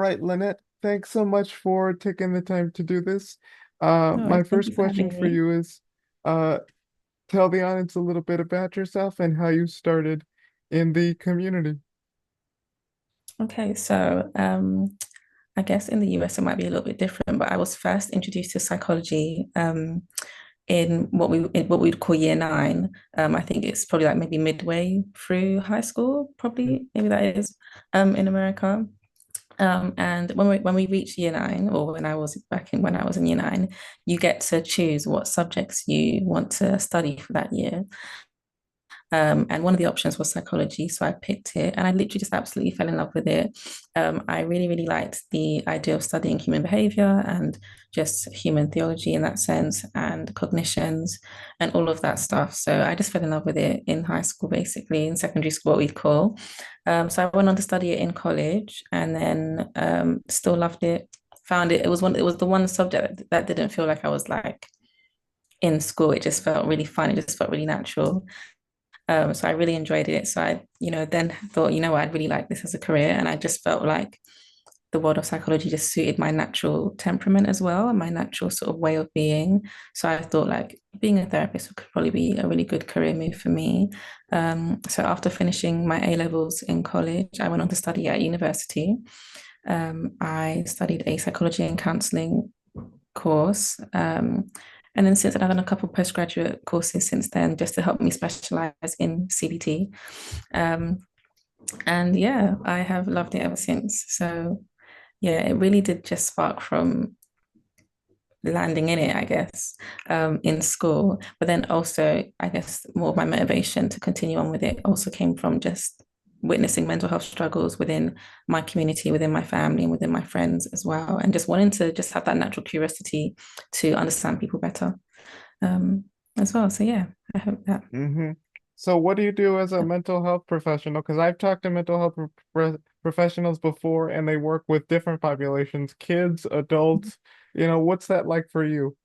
right, Lynette, thanks so much for taking the time to do this. No My worries. Thank first you for question having for me. you is uh, tell the audience a little bit about yourself and how you started in the community. Okay, so I guess in the US it might be a little bit different, but I was first introduced to psychology in what we'd call year nine. I think it's probably like maybe midway through high school, probably maybe that is in America. And when we reach year nine, or when I was in year nine, you get to choose what subjects you want to study for that year. And one of the options was psychology. So I picked it and I literally just absolutely fell in love with it. I really, really liked the idea of studying human behavior and just human theology in that sense and cognitions and all of that stuff. So I just fell in love with it in high school, basically, in secondary school, what we'd call. So I went on to study it in college and then still loved it. Found it, it was the one subject that didn't feel like I was like in school. It just felt really fun. It just felt really natural. So I really enjoyed it. So I, then thought, what, I'd really like this as a career. And I just felt like the world of psychology just suited my natural temperament as well and my natural sort of way of being. So I thought like being a therapist could probably be a really good career move for me. So after finishing my A levels in college, I went on to study at university. I studied a psychology and counseling course. And then since I've done a couple postgraduate courses since then, just to help me specialize in CBT. Um, and yeah, I have loved it ever since. So yeah, it really did just spark from landing in it, I guess, in school. But then also, I guess more of my motivation to continue on with it also came from just witnessing mental health struggles within my community, within my family, and within my friends as well, and just wanting to just have that natural curiosity to understand people better, um, as well. So yeah, I hope that. hmm So what do you do as a mental health professional? Because I've talked to mental health professionals before and they work with different populations, kids, adults. What's that like for you?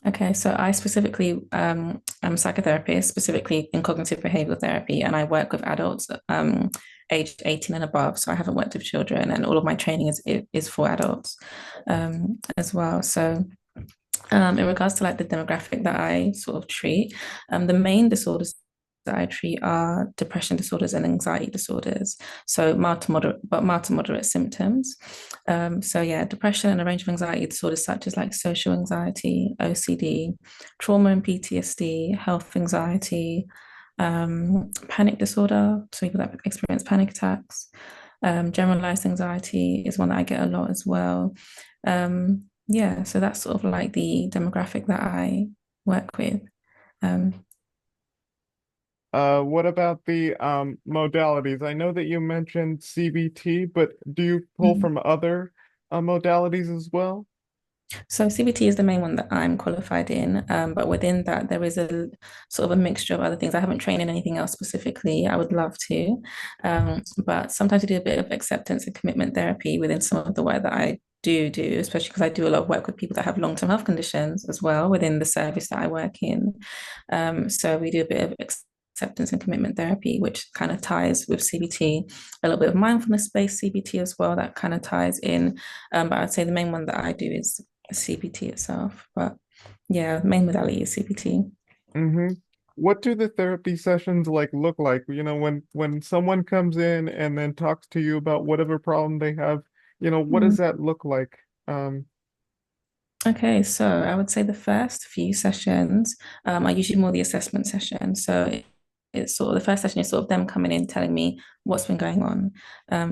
Okay, so I specifically am a psychotherapist, specifically in cognitive behavioral therapy, and I work with adults aged 18 and above. So I haven't worked with children, and all of my training is for adults as well. So in regards to like the demographic that I sort of treat, the main disorders that I treat are depression disorders and anxiety disorders. So mild to moderate symptoms. So yeah, depression and a range of anxiety disorders such as like social anxiety, OCD, trauma and PTSD, health anxiety, panic disorder, so people that experience panic attacks. Generalized anxiety is one that I get a lot as well. Yeah, so that's sort of like the demographic that I work with. Um, What about the modalities? I know that you mentioned CBT, but do you pull from other modalities as well? so CBT is the main one that I'm qualified in, but within that there is a sort of a mixture of other things. I haven't trained in anything else specifically. I would love to, but sometimes I do a bit of acceptance and commitment therapy within some of the work that I do, especially because I do a lot of work with people that have long-term health conditions as well within the service that I work in. So we do a bit of acceptance and commitment therapy, which kind of ties with CBT, a little bit of mindfulness-based CBT as well, that kind of ties in. But I'd say the main one that I do is CBT itself. But yeah, main modality is CBT. hmm What do the therapy sessions like look like? When someone comes in and then talks to you about whatever problem they have, what does Mm. that look like? Um, Okay, so I would say the first few sessions are usually more the assessment session. So it's sort of the first session is sort of them coming in telling me what's been going on.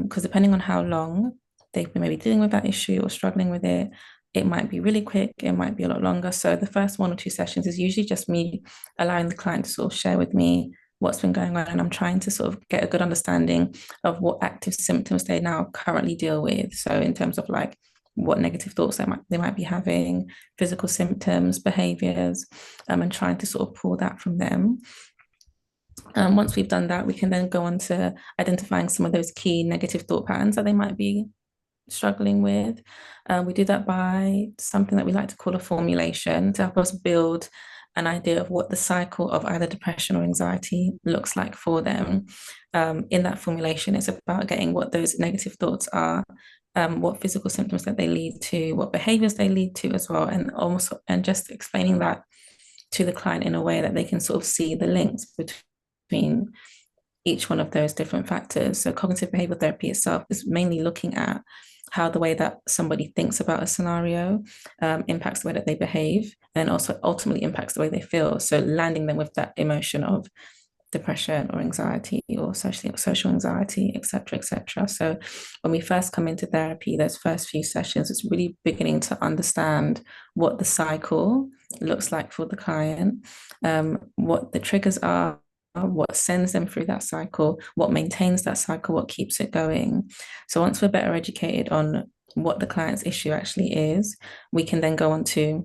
Because depending on how long they've been maybe dealing with that issue or struggling with it, it might be really quick, it might be a lot longer. So the first one or two sessions is usually just me allowing the client to sort of share with me what's been going on. And I'm trying to sort of get a good understanding of what active symptoms they now currently deal with. So in terms of like what negative thoughts they might be having, physical symptoms, behaviors, and trying to sort of pull that from them. Once we've done that, we can then go on to identifying some of those key negative thought patterns that they might be struggling with. We do that by something that we like to call a formulation to help us build an idea of what the cycle of either depression or anxiety looks like for them. In that formulation, it's about getting what those negative thoughts are what physical symptoms that they lead to, what behaviors they lead to as well, and almost and just explaining that to the client in a way that they can sort of see the links between each one of those different factors. So cognitive behavioral therapy itself is mainly looking at how the way that somebody thinks about a scenario impacts the way that they behave and also ultimately impacts the way they feel. So landing them with that emotion of depression or anxiety or social anxiety, etc., etc. So when we first come into therapy, those first few sessions, it's really beginning to understand what the cycle looks like for the client, what the triggers are, what sends them through that cycle, what maintains that cycle, what keeps it going. So once we're better educated on what the client's issue actually is, we can then go on to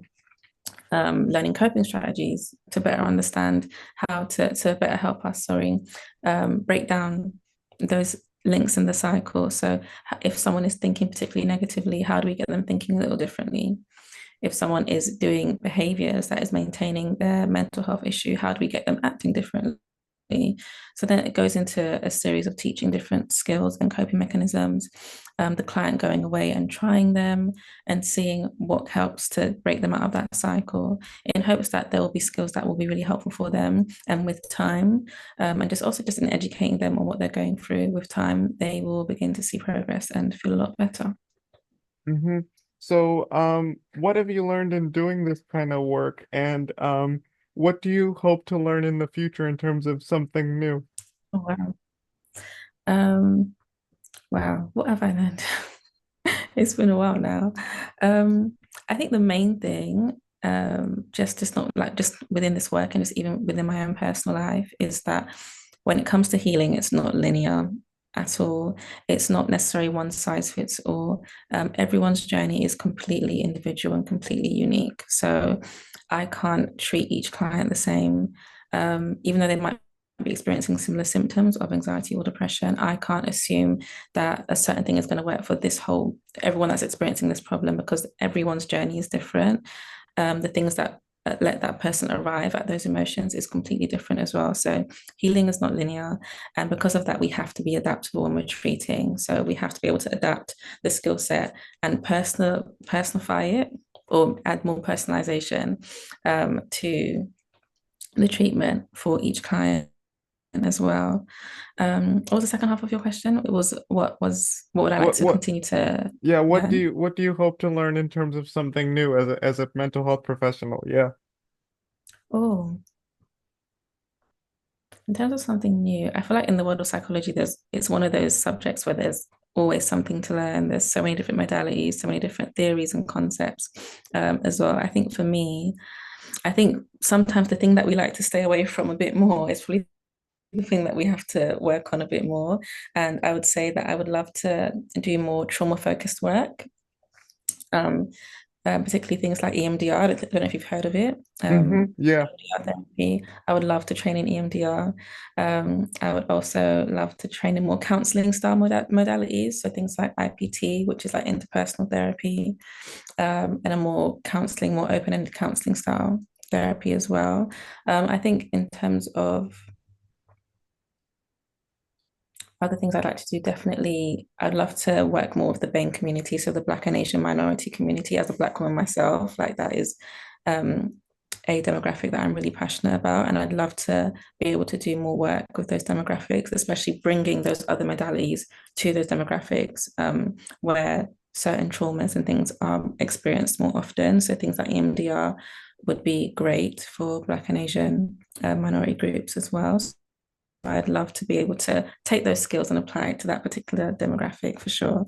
learning coping strategies to better understand how to better help us, break down those links in the cycle. So if someone is thinking particularly negatively, how do we get them thinking a little differently? If someone is doing behaviors that is maintaining their mental health issue, how do we get them acting differently? So then it goes into a series of teaching different skills and coping mechanisms, the client going away and trying them and seeing what helps to break them out of that cycle in hopes that there will be skills that will be really helpful for them. And with time, and just also just in educating them on what they're going through, with time, they will begin to see progress and feel a lot better. Mm-hmm. So, what have you learned in doing this kind of work, and what do you hope to learn in the future in terms of something new? Oh, wow. Um, wow, what have I learned? It's been a while now. I think the main thing, just not like just within this work and just even within my own personal life, is that when it comes to healing, it's not linear at all. It's not necessarily one size fits all. Everyone's journey is completely individual and completely unique. So I can't treat each client the same, even though they might be experiencing similar symptoms of anxiety or depression. I can't assume that a certain thing is going to work for this whole everyone that's experiencing this problem because everyone's journey is different. The things that let that person arrive at those emotions is completely different as well. So healing is not linear, and because of that, we have to be adaptable when we're treating. So we have to be able to adapt the skill set and personify it or add more personalization to the treatment for each client as well. What was the second half of your question? It was what would I like What to what continue to Yeah, learn? what do you hope to learn in terms of something new as a mental health professional? Yeah. Oh, in terms of something new, I feel like in the world of psychology, there's it's one of those subjects where there's always something to learn. There's so many different modalities, so many different theories and concepts as well. I think for me, I think sometimes the thing that we like to stay away from a bit more is probably the thing that we have to work on a bit more. And I would say that I would love to do more trauma focused work. Um, Particularly things like EMDR. Don't know if you've heard of it. Mm-hmm. Yeah. EMDR therapy. I would love to train in EMDR. I would also love to train in more counseling style modalities. So things like IPT, which is like interpersonal therapy, and a more counseling, more open-ended counseling style therapy as well. I think in terms of other things I'd like to do, definitely, I'd love to work more with the BAME community, so the Black and Asian minority community. As a Black woman myself, like that is um, a demographic that I'm really passionate about, and I'd love to be able to do more work with those demographics, especially bringing those other modalities to those demographics where certain traumas and things are experienced more often. So things like EMDR would be great for Black and Asian minority groups as well. I'd love to be able to take those skills and apply it to that particular demographic for sure.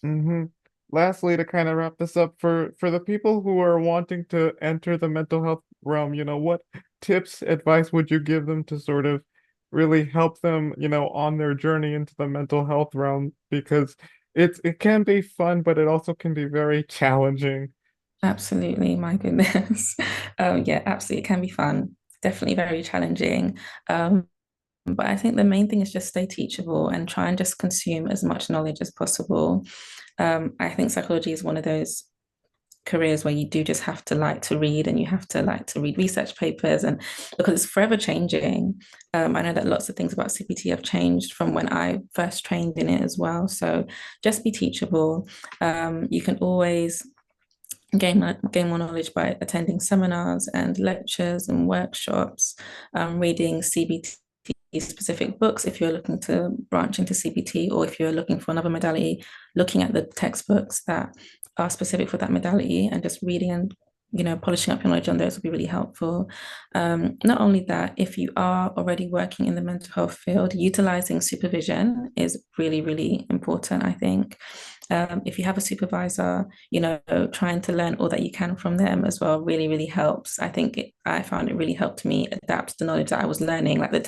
Mm-hmm. Lastly, to kind of wrap this up, for the people who are wanting to enter the mental health realm, what tips, advice would you give them to sort of really help them, on their journey into the mental health realm? Because it can be fun, but it also can be very challenging. Absolutely, my goodness. Yeah, absolutely. It can be fun, definitely very challenging. But I think the main thing is just stay teachable and try and just consume as much knowledge as possible. I think psychology is one of those careers where you do just have to like to read and you have to like to read research papers and because it's forever changing. I know that lots of things about CPT have changed from when I first trained in it as well. So just be teachable. You can always gain more knowledge by attending seminars and lectures and workshops, reading CBT specific books if you're looking to branch into CBT or if you're looking for another modality, looking at the textbooks that are specific for that modality and just reading and polishing up your knowledge on those will be really helpful. Not only that, if you are already working in the mental health field, utilizing supervision is really, really important, I think. If you have a supervisor, trying to learn all that you can from them as well really, really helps. I found it really helped me adapt the knowledge that I was learning, like the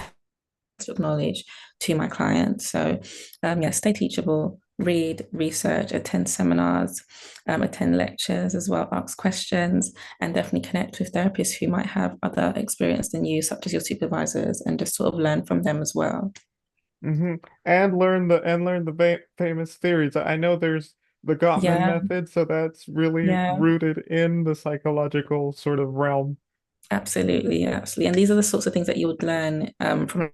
textbook knowledge, to my clients. So, yeah, stay teachable, read, research, attend seminars, attend lectures as well, ask questions, and definitely connect with therapists who might have other experience than you, such as your supervisors, and just sort of learn from them as well. Hmm. And learn the famous theories. I know there's the Gottman Yeah, method, so that's really yeah. rooted in the psychological sort of realm. Absolutely, absolutely. And these are the sorts of things that you would learn from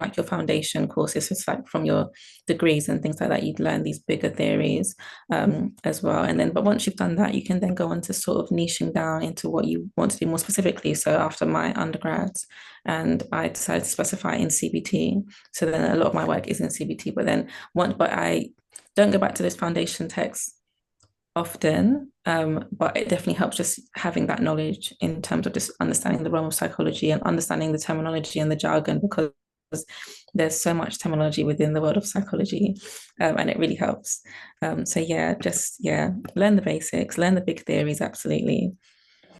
like your foundation courses, it's like from your degrees and things like that, you'd learn these bigger theories as well. And then, but once you've done that, you can then go on to sort of niching down into what you want to do more specifically. So after my undergrads, and I decided to specify in CBT. So then a lot of my work is in CBT, but I don't go back to those foundation texts often, but it definitely helps just having that knowledge in terms of just understanding the realm of psychology and understanding the terminology and the jargon because there's so much terminology within the world of psychology, and it really helps. So yeah, just yeah, learn the basics, learn the big theories, absolutely.